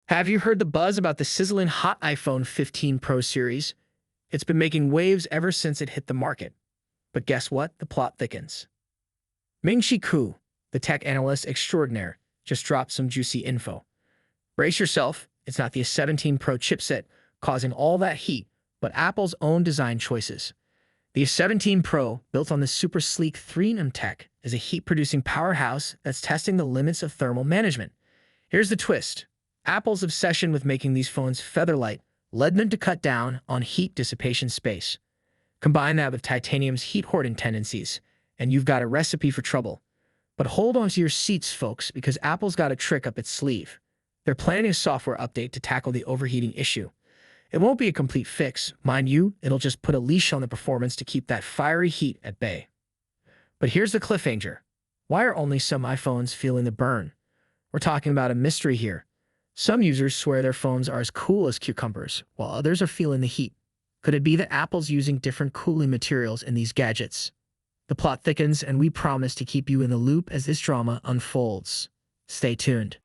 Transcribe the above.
Have you heard the buzz about the sizzling hot iPhone 15 Pro series? It's been making waves ever since it hit the market. But guess what? The plot thickens. Ming-Chi Kuo, the tech analyst extraordinaire, just dropped some juicy info. Brace yourself, it's not the S17 Pro chipset causing all that heat, but Apple's own design choices. The S17 Pro, built on the super sleek 3nm tech, is a heat-producing powerhouse that's testing the limits of thermal management. Here's the twist. Apple's obsession with making these phones feather-light led them to cut down on heat dissipation space. Combine that with titanium's heat-hoarding tendencies, and you've got a recipe for trouble. But hold on to your seats, folks, because Apple's got a trick up its sleeve. They're planning a software update to tackle the overheating issue. It won't be a complete fix, mind you, it'll just put a leash on the performance to keep that fiery heat at bay. But here's the cliffhanger. Why are only some iPhones feeling the burn? We're talking about a mystery here. Some users swear their phones are as cool as cucumbers, while others are feeling the heat. Could it be that Apple's using different cooling materials in these gadgets? The plot thickens, and we promise to keep you in the loop as this drama unfolds. Stay tuned.